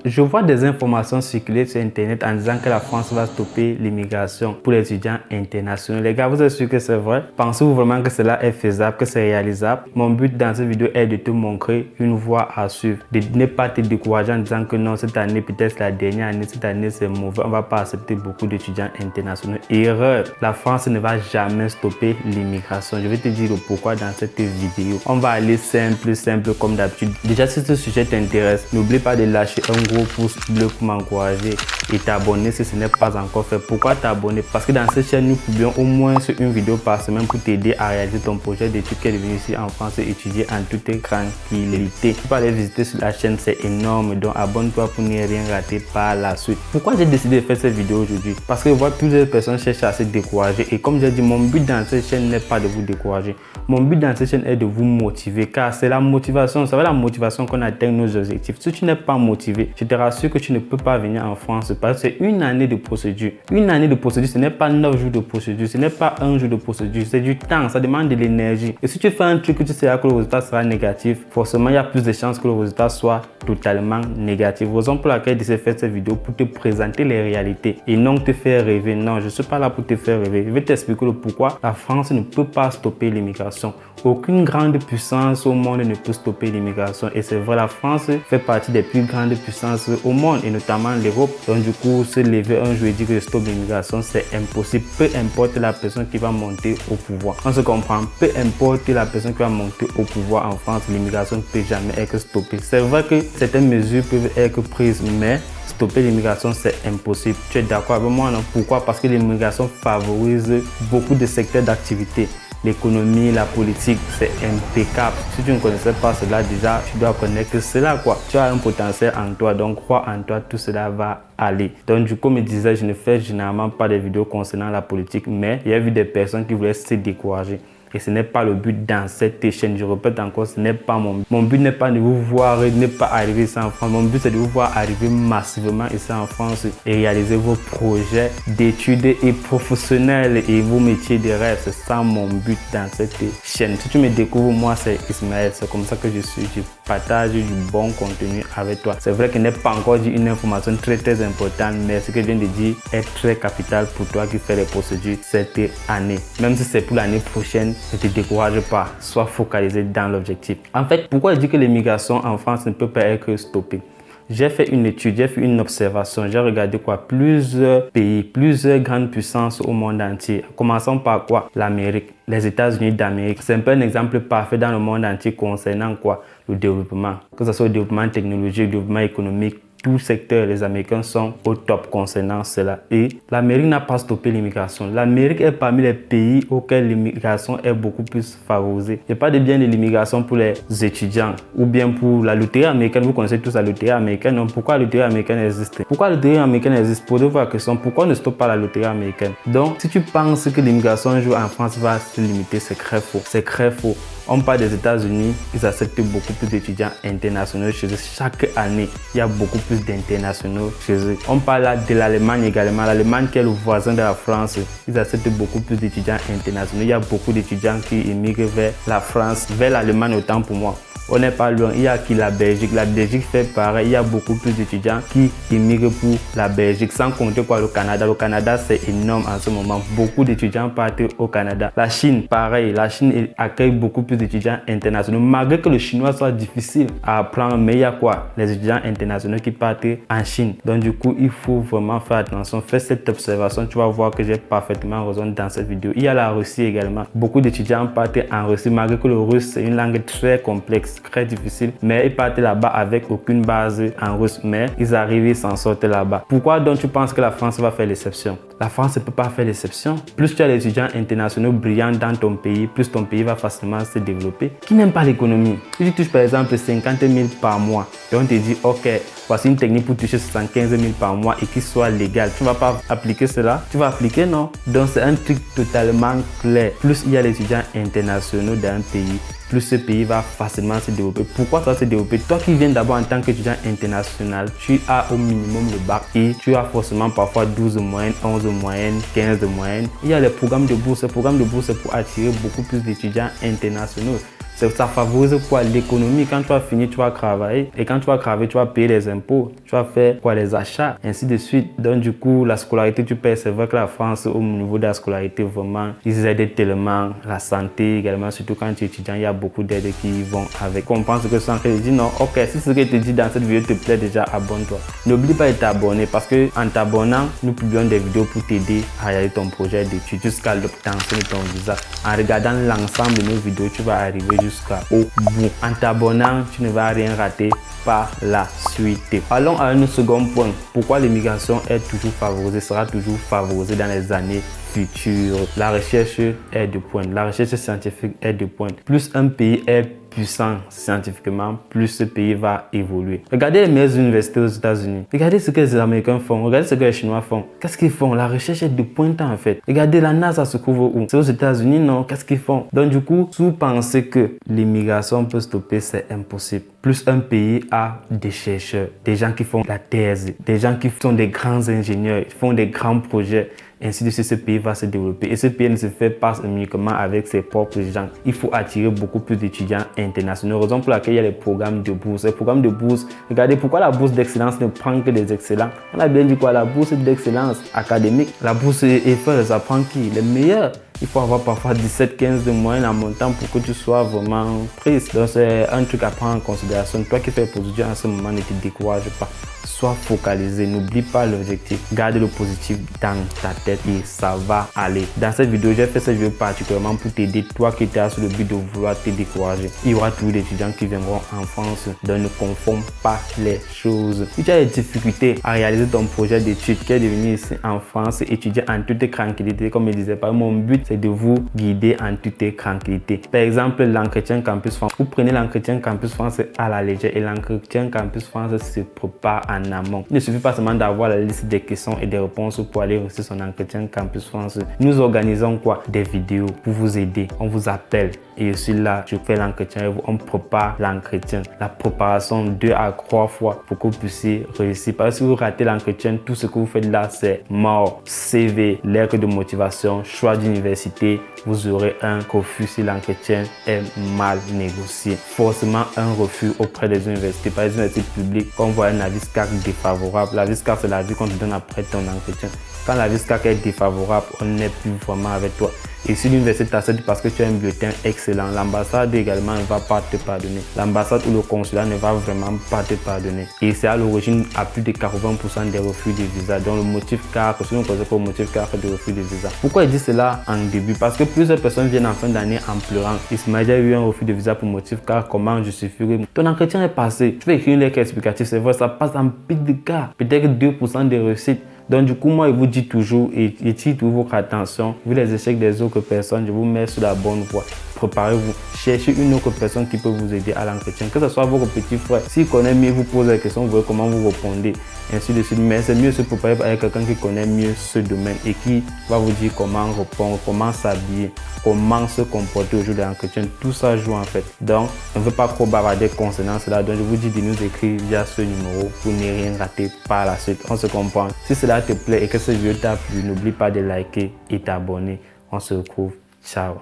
Je vois des informations circuler sur Internet en disant que la France va stopper l'immigration pour les étudiants internationaux. Les gars, vous êtes sûr que c'est vrai? Pensez-vous vraiment que cela est faisable, que c'est réalisable? Mon but dans cette vidéo est de te montrer une voie à suivre, de ne pas te décourager en disant que non, cette année peut-être la dernière année, cette année c'est mauvais, on ne va pas accepter beaucoup d'étudiants internationaux. Erreur, la France ne va jamais stopper l'immigration. Je vais te dire le pourquoi dans cette vidéo. On va aller simple comme d'habitude. Déjà, si ce sujet t'intéresse, n'oublie pas de lâcher un gros pouce bleu pour m'encourager et t'abonner si ce n'est pas encore fait. Pourquoi t'abonner? Parce que dans cette chaîne, nous publions au moins une vidéo par semaine pour t'aider à réaliser ton projet d'études qui est de venir ici en France et étudier en toute tranquillité. Tu peux aller visiter sur la chaîne, c'est énorme. Donc abonne-toi pour ne rien rater par la suite. Pourquoi j'ai décidé de faire cette vidéo aujourd'hui? Parce que je vois plusieurs personnes cherchent à se décourager. Et comme j'ai dit, mon but dans cette chaîne n'est pas de vous décourager. Mon but dans cette chaîne est de vous motiver, car c'est la motivation, c'est avec la motivation qu'on atteint nos objectifs. Si tu n'es pas motivé, je te rassure que tu ne peux pas venir en France parce que c'est une année de procédure. Une année de procédure, ce n'est pas 9 jours de procédure, ce n'est pas un jour de procédure, c'est du temps, ça demande de l'énergie. Et si tu fais un truc que tu sais que le résultat sera négatif, forcément il y a plus de chances que le résultat soit totalement négatif. Raison pour laquelle je fais cette vidéo pour te présenter les réalités et non te faire rêver. Non, je ne suis pas là pour te faire rêver. Je vais t'expliquer le pourquoi la France ne peut pas stopper l'immigration. Aucune grande puissance au monde ne peut stopper l'immigration. Et c'est vrai, la France fait partie des plus grandes puissances au monde et notamment l'Europe. Donc du coup, se lever un jour et dire que je stoppe l'immigration, c'est impossible. Peu importe la personne qui va monter au pouvoir. On se comprend. Peu importe la personne qui va monter au pouvoir en France, l'immigration ne peut jamais être stoppée. C'est vrai que certaines mesures peuvent être prises, mais stopper l'immigration, c'est impossible. Tu es d'accord avec moi, non? Pourquoi? Parce que l'immigration favorise beaucoup de secteurs d'activité. L'économie, la politique, c'est impeccable. Si tu ne connaissais pas cela déjà, tu dois connaître cela, quoi. Tu as un potentiel en toi, donc crois en toi, tout cela va aller. Donc du coup, comme je disais, je ne fais généralement pas de vidéos concernant la politique, mais il y a eu des personnes qui voulaient se décourager. Et ce n'est pas le but dans cette chaîne. Je répète encore, ce n'est pas mon but n'est pas de vous voir ne pas arriver ici en France. Mon but c'est de vous voir arriver massivement ici en France et réaliser vos projets d'études et professionnels et vos métiers de rêve. C'est ça mon but dans cette chaîne. Si tu me découvres, moi c'est Ismaël. C'est comme ça que je suis. Je partage du bon contenu avec toi. C'est vrai que je n'ai pas encore dit une information très importante, mais ce que je viens de dire est très capital pour toi qui fais les procédures cette année. Même si c'est pour l'année prochaine, ne te décourage pas, sois focalisé dans l'objectif. En fait, pourquoi je dis que l'immigration en France ne peut pas être stoppée? J'ai fait une étude, j'ai fait une observation, j'ai regardé plusieurs pays, plusieurs grandes puissances au monde entier. Commençons par quoi? L'Amérique, les États-Unis d'Amérique. C'est un peu un exemple parfait dans le monde entier concernant quoi? Le développement. Que ce soit le développement technologique, le développement économique, tout secteur, les Américains sont au top concernant cela. Et l'Amérique n'a pas stoppé l'immigration. L'Amérique est parmi les pays auxquels l'immigration est beaucoup plus favorisée. Je parle bien de l'immigration pour les étudiants ou bien pour la loterie américaine. Vous connaissez tous la loterie américaine. Donc pourquoi la loterie américaine existe? Pourquoi la loterie américaine existe? Posez-vous la question, pourquoi on ne stoppe pas la loterie américaine? Donc si tu penses que l'immigration un jour en France va se limiter, c'est très faux. C'est très faux. On parle des États-Unis, ils acceptent beaucoup plus d'étudiants internationaux chez eux. Chaque année, il y a beaucoup plus d'internationaux chez eux. On parle là de l'Allemagne également. L'Allemagne qui est le voisin de la France, ils acceptent beaucoup plus d'étudiants internationaux. Il y a beaucoup d'étudiants qui immigrent vers la France, vers l'Allemagne autant pour moi. On n'est pas loin, il y a qui la Belgique. La Belgique fait pareil, il y a beaucoup plus d'étudiants qui immigrent pour la Belgique. Sans compter le Canada. Le Canada, c'est énorme en ce moment. Beaucoup d'étudiants partent au Canada. La Chine, pareil. La Chine accueille beaucoup plus d'étudiants internationaux. Malgré que le chinois soit difficile à apprendre, mais il y a les étudiants internationaux qui partent en Chine. Donc du coup, il faut vraiment faire attention. Fais cette observation, tu vas voir que j'ai parfaitement raison dans cette vidéo. Il y a la Russie également. Beaucoup d'étudiants partent en Russie, malgré que le russe, c'est une langue très complexe, très difficile, mais ils partent là-bas avec aucune base en russe, mais ils arrivent, ils s'en sortent là-bas. Pourquoi donc tu penses que la France va faire l'exception? La France ne peut pas faire l'exception. Plus tu as des étudiants internationaux brillants dans ton pays, plus ton pays va facilement se développer. Qui n'aime pas l'économie? Si tu touches par exemple 50 000 par mois et on te dit ok, voici une technique pour toucher 75 000 par mois et qui soit légale, tu ne vas pas appliquer cela? Tu vas appliquer, non? Donc c'est un truc totalement clair. Plus il y a des étudiants internationaux dans un pays, plus ce pays va facilement se développer. Pourquoi ça va se développer? Toi qui viens d'abord en tant qu'étudiant international, tu as au minimum le bac et tu as forcément parfois 12 moyennes, 11 moyennes, 15 moyennes. Il y a les programmes de bourse. Les programmes de bourse pour attirer beaucoup plus d'étudiants internationaux. Ça favorise quoi? L'économie. Quand tu vas finir, tu vas travailler. Et quand tu vas travailler, tu vas payer les impôts. Tu vas faire quoi? Les achats, ainsi de suite. Donc du coup, la scolarité, tu payes. C'est vrai que la France, au niveau de la scolarité, vraiment, ils aident tellement. La santé également, surtout quand tu es étudiant, il y a beaucoup d'aides qui vont avec. On pense que sans crédit, non. Ok, si ce que je te dis dans cette vidéo te plaît déjà, abonne-toi. N'oublie pas de t'abonner parce que en t'abonnant, nous publions des vidéos pour t'aider à réaliser ton projet d'études jusqu'à l'obtention de ton visa. En regardant l'ensemble de nos vidéos, tu vas arriver jusqu'au bout. En t'abonnant, tu ne vas rien rater par la suite. Allons à un second point. Pourquoi l'immigration est toujours favorisée, sera toujours favorisée dans les années futures? La recherche est de pointe. La recherche scientifique est de pointe. Plus un pays est puissant scientifiquement, plus ce pays va évoluer. Regardez les meilleures universités aux États-Unis. Regardez ce que les Américains font. Regardez ce que les Chinois font. Qu'est-ce qu'ils font? La recherche est de pointe en fait. Regardez la NASA se trouve où? C'est aux États-Unis, non? Qu'est-ce qu'ils font? Donc du coup, si vous pensez que l'immigration peut stopper, c'est impossible. Plus un pays a des chercheurs, des gens qui font la thèse, des gens qui sont des grands ingénieurs, ils font des grands projets. Ainsi de suite, ce pays va se développer. Et ce pays ne se fait pas uniquement avec ses propres gens. Il faut attirer beaucoup plus d'étudiants internationaux. Raison pour laquelle il y a les programmes de bourse. Les programmes de bourse, regardez pourquoi la bourse d'excellence ne prend que des excellents. On a bien dit quoi? La bourse d'excellence académique. La bourse Eiffel, ça prend qui? Les meilleurs. Il faut avoir parfois 17-15 de moyenne en montant pour que tu sois vraiment prise. Donc c'est un truc à prendre en considération. Toi qui fais positif en ce moment, ne te décourage pas. Sois focalisé, n'oublie pas l'objectif. Garde le positif dans ta tête et ça va aller. Dans cette vidéo, j'ai fait cette vidéo particulièrement pour t'aider, toi qui étais sur le but de vouloir te décourager. Il y aura toujours des étudiants qui viendront en France, donc ne confonds pas les choses. Si tu as des difficultés à réaliser ton projet d'études, qui est de venir ici en France, étudier en toute tranquillité, comme je disais, mon but c'est de vous guider en toute tranquillité. Par exemple, l'entretien Campus France. Vous prenez l'entretien Campus France à la légère et l'entretien Campus France se prépare en amont. Il ne suffit pas seulement d'avoir la liste des questions et des réponses pour aller réussir son entretien Campus France. Nous organisons quoi? Des vidéos pour vous aider. On vous appelle et je suis là, je fais l'entretien et vous, on prépare l'entretien. La préparation 2 à 3 fois pour que vous puissiez réussir. Parce que si vous ratez l'entretien, tout ce que vous faites là, c'est mort. CV, lettre de motivation, choix d'université, vous aurez un refus si l'entretien est mal négocié. Forcément un refus auprès des universités, par les universités publiques, on voit un avis SCAC défavorable. L'avis SCAC, c'est l'avis qu'on te donne après ton entretien. Quand l'avis SCAC est défavorable, on n'est plus vraiment avec toi. Et si l'université t'accepte parce que tu as un bulletin excellent, l'ambassade également ne va pas te pardonner. L'ambassade ou le consulat ne va vraiment pas te pardonner. Et c'est à l'origine à plus de 80% des refus de visa. Donc le motif car, si on connaît pas le motif car de refus de visa. Pourquoi je dis cela en début? Parce que plusieurs personnes viennent en fin d'année en pleurant. Ismaël a eu un refus de visa pour motif car, comment justifie? Ton entretien est passé. Tu peux écrire une lettre explicative, c'est vrai, ça passe en pic de cas. Peut-être 2% de réussite. Donc du coup, moi, je vous dis toujours et tire toujours votre attention. Vu les échecs des autres personnes, je vous mets sur la bonne voie. Préparez-vous. Cherchez une autre personne qui peut vous aider à l'entretien. Que ce soit votre petit frère. S'il connaît mieux, vous posez la question, vous voyez comment vous répondez. Ainsi de suite. Mais c'est mieux de se préparer avec quelqu'un qui connaît mieux ce domaine et qui va vous dire comment répondre, comment s'habiller, comment se comporter au jour de l'entretien. Tout ça joue en fait. Donc, on ne veut pas trop bavarder concernant cela. Donc, je vous dis de nous écrire via ce numéro pour ne rien rater par la suite. On se comprend. Si cela te plaît et que cette vidéo t'a plu, n'oublie pas de liker et t'abonner. On se retrouve. Ciao.